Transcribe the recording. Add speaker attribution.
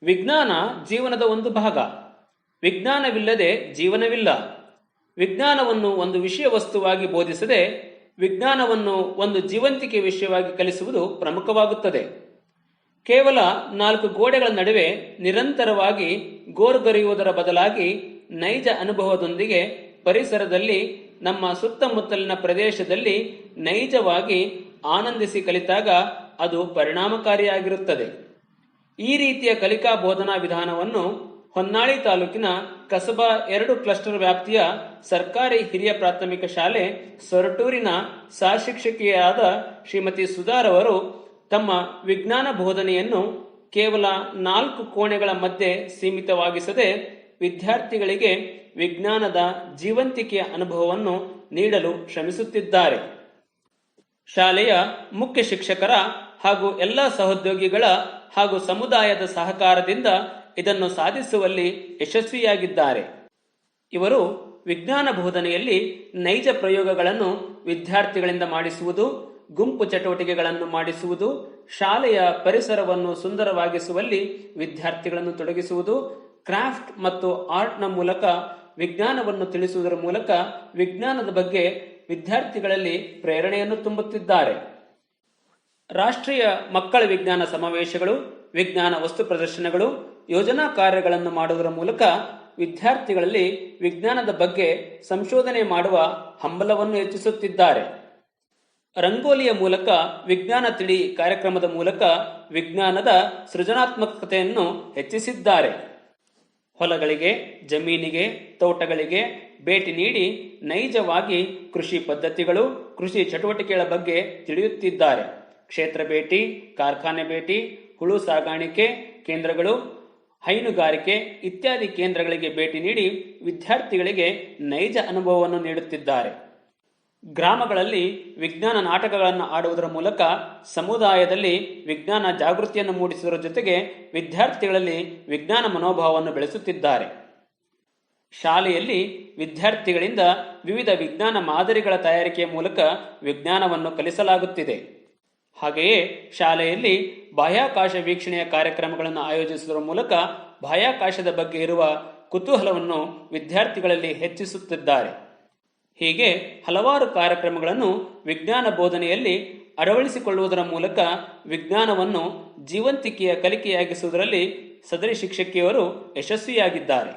Speaker 1: ವಿಜ್ಞಾನ ಜೀವನದ ಒಂದು ಭಾಗ. ವಿಜ್ಞಾನವಿಲ್ಲದೆ ಜೀವನವಿಲ್ಲ. ವಿಜ್ಞಾನವನ್ನು ಒಂದು ವಿಷಯ ವಸ್ತುವಾಗಿ ಬೋಧಿಸದೆ ವಿಜ್ಞಾನವನ್ನು ಒಂದು ಜೀವಂತಿಕೆ ವಿಷಯವಾಗಿ ಕಲಿಸುವುದು ಪ್ರಮುಖವಾಗುತ್ತದೆ. ಕೇವಲ 4 ಗೋಡೆಗಳ ನಡುವೆ ನಿರಂತರವಾಗಿ ಗೋರ್ಗರೆಯುವುದರ ಬದಲಾಗಿ ನೈಜ ಅನುಭವದೊಂದಿಗೆ ಪರಿಸರದಲ್ಲಿ, ನಮ್ಮ ಸುತ್ತಮುತ್ತಲಿನ ಪ್ರದೇಶದಲ್ಲಿ ನೈಜವಾಗಿ ಆನಂದಿಸಿ ಕಲಿತಾಗ ಅದು ಪರಿಣಾಮಕಾರಿಯಾಗಿರುತ್ತದೆ. ಈ ರೀತಿಯ ಕಲಿಕಾ ಬೋಧನಾ ವಿಧಾನವನ್ನು ಹೊನ್ನಾಳಿ ತಾಲೂಕಿನ ಕಸಬಾ 2 ಕ್ಲಸ್ಟರ್ ವ್ಯಾಪ್ತಿಯ ಸರ್ಕಾರಿ ಹಿರಿಯ ಪ್ರಾಥಮಿಕ ಶಾಲೆ ಸೊರಟೂರಿನ ಸಹಶಿಕ್ಷಕಿಯಾದ ಶ್ರೀಮತಿ ಸುಧಾರವರು ತಮ್ಮ ವಿಜ್ಞಾನ ಬೋಧನೆಯನ್ನು ಕೇವಲ 4 ಕೋಣೆಗಳ ಮಧ್ಯೆ ಸೀಮಿತವಾಗಿಸದೆ ವಿದ್ಯಾರ್ಥಿಗಳಿಗೆ ವಿಜ್ಞಾನದ ಜೀವಂತಿಕೆಯ ಅನುಭವವನ್ನು ನೀಡಲು ಶ್ರಮಿಸುತ್ತಿದ್ದಾರೆ. ಶಾಲೆಯ ಮುಖ್ಯ ಶಿಕ್ಷಕರ ಹಾಗೂ ಎಲ್ಲ ಸಹೋದ್ಯೋಗಿಗಳ ಹಾಗೂ ಸಮುದಾಯದ ಸಹಕಾರದಿಂದ ಇದನ್ನು ಸಾಧಿಸುವಲ್ಲಿ ಯಶಸ್ವಿಯಾಗಿದ್ದಾರೆ. ಇವರು ವಿಜ್ಞಾನ ಬೋಧನೆಯಲ್ಲಿ ನೈಜ ಪ್ರಯೋಗಗಳನ್ನು ವಿದ್ಯಾರ್ಥಿಗಳಿಂದ ಮಾಡಿಸುವುದು, ಗುಂಪು ಚಟುವಟಿಕೆಗಳನ್ನು ಮಾಡಿಸುವುದು, ಶಾಲೆಯ ಪರಿಸರವನ್ನು ಸುಂದರವಾಗಿಸುವಲ್ಲಿ ವಿದ್ಯಾರ್ಥಿಗಳನ್ನು ತೊಡಗಿಸುವುದು, ಕ್ರಾಫ್ಟ್ ಮತ್ತು ಆರ್ಟ್ನ ಮೂಲಕ ವಿಜ್ಞಾನವನ್ನು ತಿಳಿಸುವುದರ ಮೂಲಕ ವಿಜ್ಞಾನದ ಬಗ್ಗೆ ವಿದ್ಯಾರ್ಥಿಗಳಲ್ಲಿ ಪ್ರೇರಣೆಯನ್ನು ತುಂಬುತ್ತಿದ್ದಾರೆ. ರಾಷ್ಟ್ರೀಯ ಮಕ್ಕಳ ವಿಜ್ಞಾನ ಸಮಾವೇಶಗಳು, ವಿಜ್ಞಾನ ವಸ್ತು ಪ್ರದರ್ಶನಗಳು, ಯೋಜನಾ ಕಾರ್ಯಗಳನ್ನು ಮಾಡುವುದರ ಮೂಲಕ ವಿದ್ಯಾರ್ಥಿಗಳಲ್ಲಿ ವಿಜ್ಞಾನದ ಬಗ್ಗೆ ಸಂಶೋಧನೆ ಮಾಡುವ ಹಂಬಲವನ್ನು ಹೆಚ್ಚಿಸುತ್ತಿದ್ದಾರೆ. ರಂಗೋಲಿಯ ಮೂಲಕ ವಿಜ್ಞಾನ ತಿಳಿ ಕಾರ್ಯಕ್ರಮದ ಮೂಲಕ ವಿಜ್ಞಾನದ ಸೃಜನಾತ್ಮಕತೆಯನ್ನು ಹೆಚ್ಚಿಸಿದ್ದಾರೆ. ಹೊಲಗಳಿಗೆ, ಜಮೀನಿಗೆ, ತೋಟಗಳಿಗೆ ಭೇಟಿ ನೀಡಿ ನೈಜವಾಗಿ ಕೃಷಿ ಪದ್ಧತಿಗಳು, ಕೃಷಿ ಚಟುವಟಿಕೆಗಳ ಬಗ್ಗೆ ತಿಳಿಯುತ್ತಿದ್ದಾರೆ. ಕ್ಷೇತ್ರ ಭೇಟಿ, ಕಾರ್ಖಾನೆ ಭೇಟಿ, ಹುಳು ಸಾಗಾಣಿಕೆ ಕೇಂದ್ರಗಳು, ಹೈನುಗಾರಿಕೆ ಇತ್ಯಾದಿ ಕೇಂದ್ರಗಳಿಗೆ ಭೇಟಿ ನೀಡಿ ವಿದ್ಯಾರ್ಥಿಗಳಿಗೆ ನೈಜ ಅನುಭವವನ್ನು ನೀಡುತ್ತಿದ್ದಾರೆ. ಗ್ರಾಮಗಳಲ್ಲಿ ವಿಜ್ಞಾನ ನಾಟಕಗಳನ್ನು ಆಡುವುದರ ಮೂಲಕ ಸಮುದಾಯದಲ್ಲಿ ವಿಜ್ಞಾನ ಜಾಗೃತಿಯನ್ನು ಮೂಡಿಸುವುದರ ಜೊತೆಗೆ ವಿದ್ಯಾರ್ಥಿಗಳಲ್ಲಿ ವಿಜ್ಞಾನ ಮನೋಭಾವವನ್ನು ಬೆಳೆಸುತ್ತಿದ್ದಾರೆ. ಶಾಲೆಯಲ್ಲಿ ವಿದ್ಯಾರ್ಥಿಗಳಿಂದ ವಿವಿಧ ವಿಜ್ಞಾನ ಮಾದರಿಗಳ ತಯಾರಿಕೆಯ ಮೂಲಕ ವಿಜ್ಞಾನವನ್ನು ಕಲಿಸಲಾಗುತ್ತಿದೆ. ಹಾಗೆಯೇ ಶಾಲೆಯಲ್ಲಿ ಬಾಹ್ಯಾಕಾಶ ವೀಕ್ಷಣೆಯ ಕಾರ್ಯಕ್ರಮಗಳನ್ನು ಆಯೋಜಿಸುವುದರ ಮೂಲಕ ಬಾಹ್ಯಾಕಾಶದ ಬಗ್ಗೆ ಇರುವ ಕುತೂಹಲವನ್ನು ವಿದ್ಯಾರ್ಥಿಗಳಲ್ಲಿ ಹೆಚ್ಚಿಸುತ್ತಿದ್ದಾರೆ. ಹೀಗೆ ಹಲವಾರು ಕಾರ್ಯಕ್ರಮಗಳನ್ನು ವಿಜ್ಞಾನ ಬೋಧನೆಯಲ್ಲಿ ಅಳವಡಿಸಿಕೊಳ್ಳುವುದರ ಮೂಲಕ ವಿಜ್ಞಾನವನ್ನು ಜೀವಂತಿಕೆಯ ಕಲಿಕೆಯಾಗಿಸುವುದರಲ್ಲಿ ಸದರಿ ಶಿಕ್ಷಕಿಯವರು ಯಶಸ್ವಿಯಾಗಿದ್ದಾರೆ.